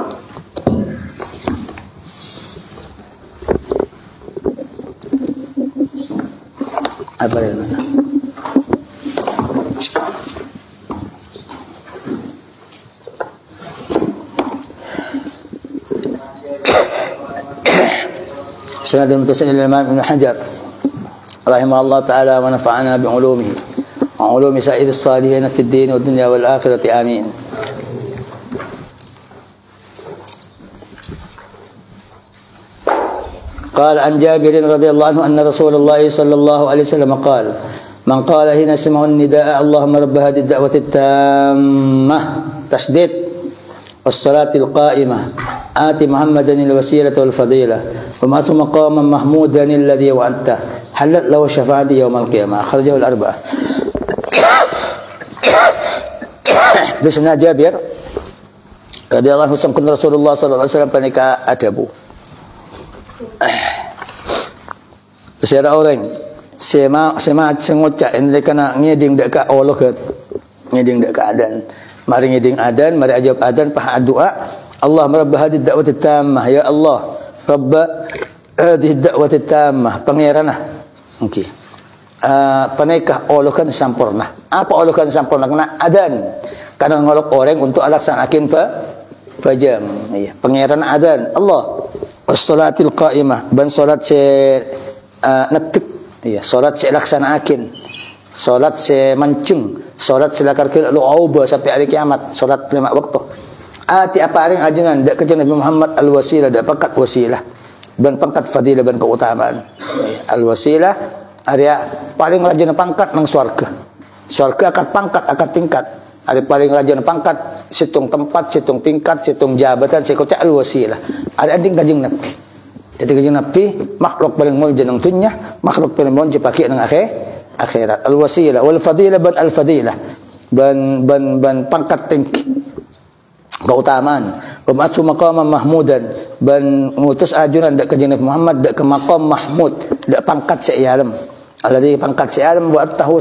Apa yang mana? سند المتصل إلى الإمام ابن حجر رحمه الله تعالى ونفعنا بعلومه وعلوم سائر الصالحين في الدين والدنيا والآخرة آمين. قال عن جابر رضي الله عنه أن رسول الله صلى الله عليه وسلم قال من قال حين سمع النداء اللهم رب هذه الدعوة التامة تشديد والصلاة القائمة آت محمدا الوسيلة والفضيلة ومأت مقاما محمودا الذي وأنت حلت له الشفاعة يوم القيامة أخرجه الأربعة. Desna Jabir radhiyallahu anhu kun Rasulullah sallallahu alaihi wasallam panika adabu. Bersara orang sema sengoca ende kana ngeding dak ka Allah ngeding dak keadaan. Mari ngeding adan, mari ajab adan pah doa. Allahumma rabb hadhihi ad-da'wati tammah, ya Allah, rabb hadhihi ad-da'wati tammah, pangeranah. Okey. Panekah olokan sempurna. Apa olokan sempurna? Kena adan. Karena ngolok orang untuk laksanakin pajam. Iya, pangeran adan. Allah. Wassalatil qa'imah, ban salat se netik. Iya, salat se laksanakin. Salat se mancung, salat selakar ke lu auba sampai hari kiamat, salat 5 waktu. Ati apa aring ajengan dak ke Nabi Muhammad al-wasilah, dak pangkat wasilah. Dan pangkat fadilah dan keutamaan. Al-wasilah area paling rajin pangkat nang swarga. Swarga akan pangkat, akan tingkat. Ada paling rajin pangkat, situng tempat, situng tingkat, situng jabatan, sekocak al-wasilah. Ada anding kajing Nabi. Jadi kajing Nabi makhluk paling mulia nang dunya, makhluk paling mulia pakai nang akhirat. Al-wasilah wal fadilah ban al-fadilah. Ban pangkat tinggi. Keutamaan. Wa ma'tu maqaman mahmudan, ban ngutus ajunan dak kajing Nabi Muhammad dak ke maqam mahmud, dak pangkat se'alam. Alladhi pangkat se'alam buat tahu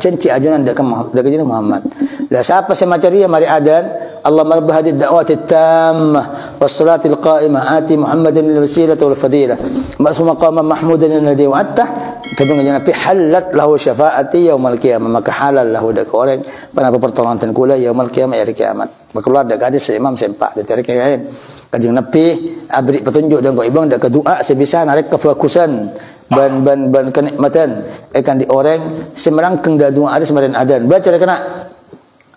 cenci ajunan dak kajing Muhammad. Lah siapa semacam dia mari adan, Allahumma rabb hadhihi ad-da'wati tammah was-salatil qa'imah ati Muhammadan al-wasilata wal fadilah ma'su maqaman mahmudan alladhi wa'atta. Tapi Nabi halat lahu syafaati yaumil qiyamah, maka halal lahu dak orang pada pertolongan kula yaumil qiyamah hari kiamat. Keluar dak hadis Imam sempak dari kain. Kanjeng Nabi abri petunjuk dan kau ibang dak doa sebisa narik kefokusan ban kenikmatan akan di orang semerangkeng da doa ada semarin adan. Baca kena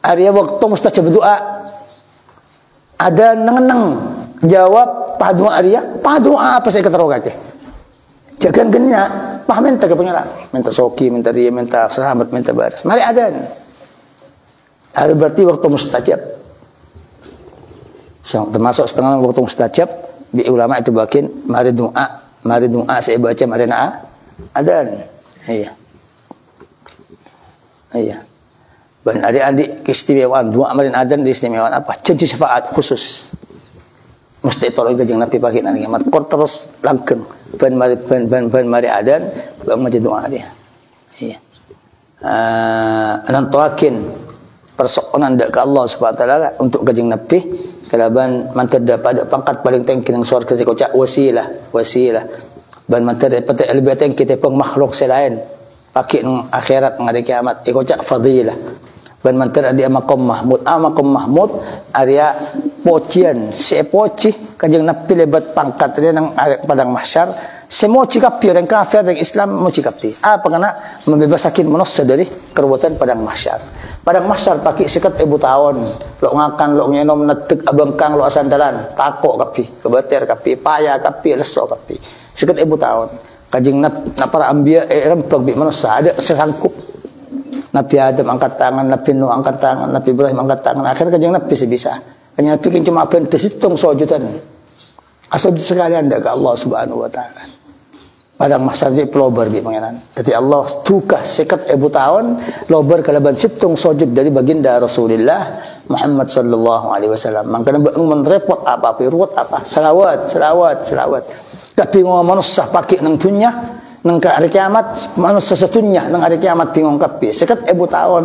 Arya waktu mustajab berdoa ada neng jawab pada doa Arya, pada doa apa saya keterogate. Jangan kena paham minta ke pengeran, minta soki, minta dia, minta sahabat, minta baris. Mari adan. Ada berarti waktu mustajab. Termasuk setengah waktu mustajab di ulama itu bakin mari doa saya baca mari adan. Iya. Iya. Dan adik-adik keistimewaan doa marin adan di istimewaan apa? Janji syafaat khusus. Mesti tolong kajeng Nabi pagi nanti kiamat. Kor terus langgeng ban mari adan bang maca doa dia. Iya. Nantoakin persoalan dak ke Allah Subhanahu wa taala untuk kajeng Nabi kalaban mantar dapat pangkat paling tinggi nang surga sekocak wasilah. Ban mantar dapat lebih tinggi tepung makhluk selain pakai nang akhirat nang hari kiamat ekocak fadilah. Ban mantar dia maqam mahmud. Maqam mahmud area pocian sepoci kajeng Nabi lebat pangkat dia nang padang mahsyar semoci kafir dan kafir dan Islam moci kafir. Apa kena membebasakin manusia dari kerubutan padang mahsyar. Padang mahsyar pakai sekat 1000 tahun. Lo ngakan lo nyenom netek abengkang lo asandalan takok kafir, kebater kafir, payah kafir, leso kafir. Sekat 1000 tahun. Kajeng para anbiya rempeg bi manusia ada sesangkup. Nabi Adam angkat tangan, Nabi Nuh angkat tangan, Nabi Ibrahim angkat tangan. Akhirnya kajeng Nabi sebisa. Kajeng Nabi kan cuma ben desitung sojudan. Asal sekalian dak Allah Subhanahu wa taala. Padang mahsyar di pelobar bi pangeran. Jadi Allah tukah sekat 1000 tahun lobar kalaban situng sujud dari baginda Rasulullah Muhammad sallallahu alaihi wasallam. Mangkana beung repot apa ruwet apa selawat. Tapi ngomong manusia pakai nang dunya nang hari kiamat manusia setunya nang hari kiamat bingung kapi sekat 1000 tahun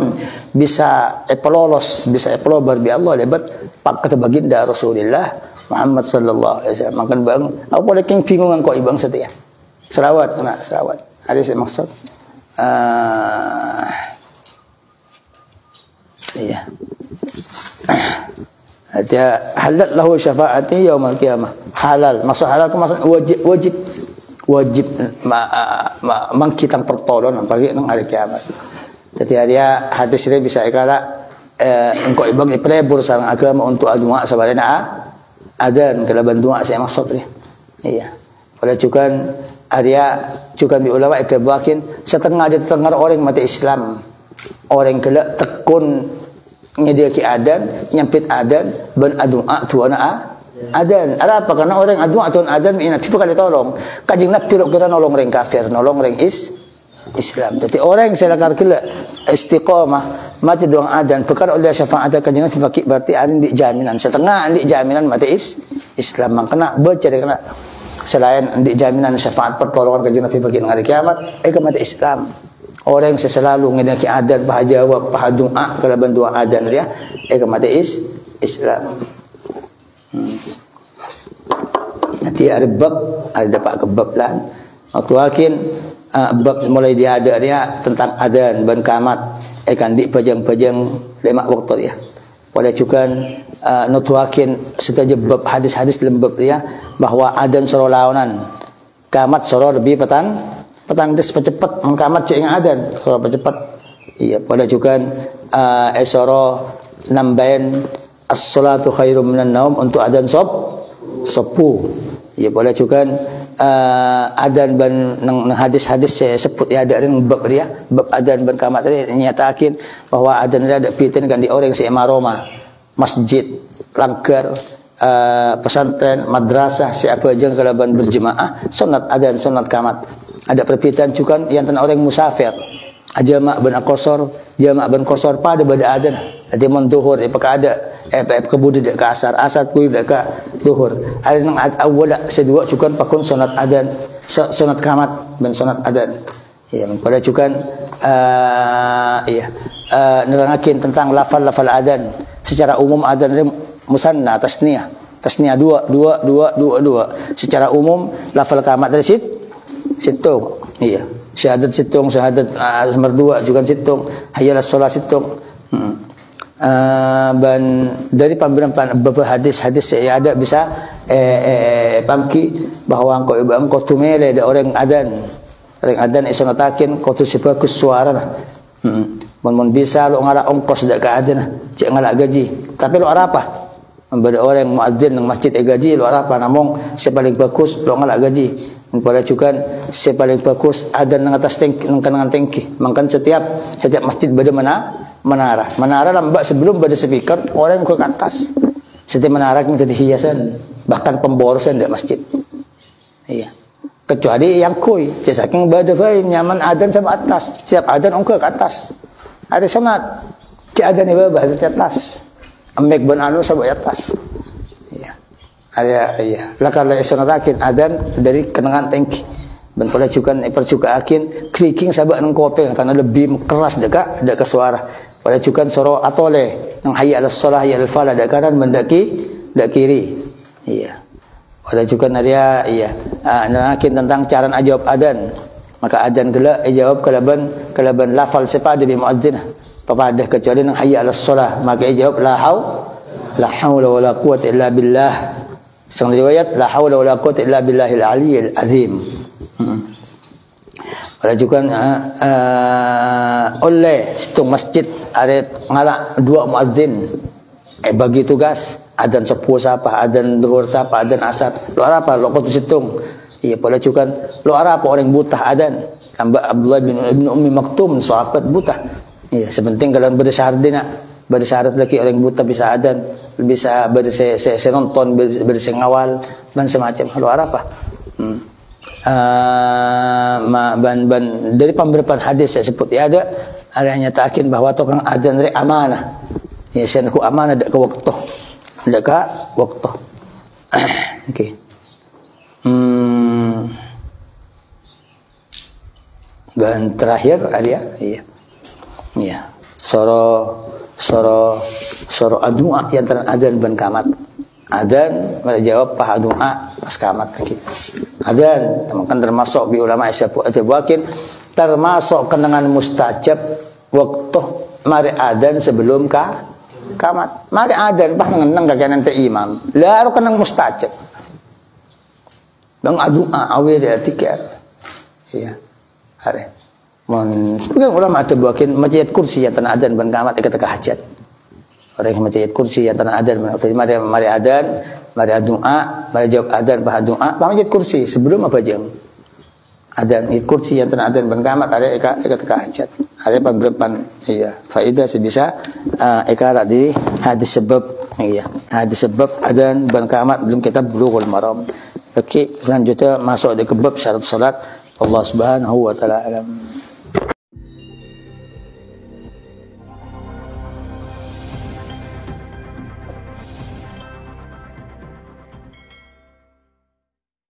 bisa lolos bisa pelobar bi Allah lebat pak kata baginda Rasulullah Muhammad sallallahu alaihi wasallam. Mangkan bang apa boleh king bingung engkau ibang setia. Selawat kena selawat. Ada saya maksud. Iya. Ada halal lahu syafaati yaumil qiyamah. Halal. Maksud halal itu maksud wajib mangkitang pertolongan bagi nang hari kiamat. Jadi dia hadis ini bisa ikala engkau ibang iprebur sang agama untuk doa sabarena adan kalaban doa saya maksud ni. Iya. Oleh juga di ulama itu bakin setengah ada terdengar orang mati Islam orang kelak tekun ngediaki adan nyampit adan ben adua tuana adan ada apa karena orang adua tuan adan ina tipu kali tolong kajing Nabi lo kira nolong orang kafir nolong orang Islam. Jadi orang selakar kelak istiqamah mati doang adan perkara oleh syafaat kajing Nabi pakai berarti ada di jaminan setengah di jaminan mati Islam mangkena baca kena selain di jaminan syafaat pertolongan kajing Nabi bagi hari kiamat, mati Islam. orang yang selalu ngedaki adan paha jawab paha doa kalaban doa adan dia mata Islam. Nanti ada bab ada dapat kebab lah. Waktu akin bab mulai dia ada dia tentang adan ban kamat akan dipajang-pajang lemak waktu dia. Pada cukan nutuakin setaja bab hadis-hadis dalam bab dia bahawa adan soro lawanan kamat soro lebih petan des cepat mengkamat cek yang adan soro cepat. Iya pada cukan soro nambahin as-salatu khairum minan naum untuk adan sopu. Ya pada cukan adan ban nang hadis-hadis saya sebut ya ada yang bab dia bab adan ban kamat tadi nyatakan bahwa adan dia ada fitin kan di orang si emaroma masjid langgar pesantren madrasah siapa aja kalaban berjemaah sunat adan sunat kamat ada perpitan cukan yang tanah orang musafir jamak ban qasar jamak ban qasar pada bada adan ada mon zuhur apakah ada kebudi dak ka asar kuy dak ka zuhur ada nang awal sedua cukan pakun sunat adan sunat kamat ban sunat adan ya pada cukan nerangakin tentang lafal adan secara umum adan dia musanna tasniyah dua secara umum lafal kamat dari situng iya syahadat situng syahadat merdua juga situng hayyalas shalah situng ban dari beberapa hadis saya ada bisa pamki bahwa engkau tumele ada orang adan isunatakin kau tu sebagus suara mun bisa lu ngala ongkos dak ka adan cek ngala gaji tapi lu apa memberi orang muadzin nang masjid gaji lu apa namong sepaling bagus lu ngala gaji pada cukan sepaling bagus adan nang atas tangki nang kanangan tangki mangkan setiap masjid bada menara lambak sebelum pada speaker orang ke atas setiap menara yang jadi hiasan bahkan pemborosan di masjid iya kecuali yang koi saking pada fine nyaman adan sama atas siap adan ongko ke atas ada sunat cik adan iba bahasa di atas ambek ban anu sama atas iya ada iya lakar sunatakin adan dari kenangan tangki dan pada cukan percuka akin clicking sabak nang kopeng karena lebih keras dekat suara pada cukan soro atole yang hayya alas shalah hayya al falah dak kanan mendaki dak kiri iya pada cukan dia iya nanakin tentang cara ajawab adan maka adan gela jawab kalaban lafal sepada bi muadzin papadah kecuali nang hayya alas shalah maka jawab la haula wala quwwata illa billah sang riwayat la haula wala quwwata illa billahil aliyyil azim pada cukan oleh situng masjid ada ngalak dua muadzin bagi tugas adan sepuh siapa adan zuhur siapa adan asar lu apa lu kutu situng iya pada cukan lu apa orang buta adan tambah Abdullah bin Ummi Maktum sahabat buta iya sepenting kalau bersyarat lagi orang buta bisa adan bisa nonton ngawal dan semacam lu apa ban dari pemberian hadis saya sebut ya ada hanya takin bahwa tukang adan dari amanah ya senku amanah dak ke waktu okey dan terakhir ada iya soro adua yang antara adan ban kamat adan menjawab paha doa pas kamat lagi adan kan termasuk bi ulama isyabuakin termasuk kenangan mustajab waktu mari adan sebelum kamat mari adan bah ngeneng kagak nanti imam lalu kenang mustajab bang doa awe dia tiket iya hari sebagian ulama ada buakin majid kursi yang tanah adan ban kamat ketika hajat orang yang majid kursi yang tanah adan mari adan mari doa mari jawab adan bah doa majid kursi sebelum apa jam adan kursi yang tanah adan ban kamat ada ketika hajat ada pemberian iya faedah sebisa ikalah di hadis sebab iya hadis sebab adan ban kamat belum kita bulughul maram. Okey selanjutnya masuk di kebab syarat salat Allah Subhanahu wa taala alam.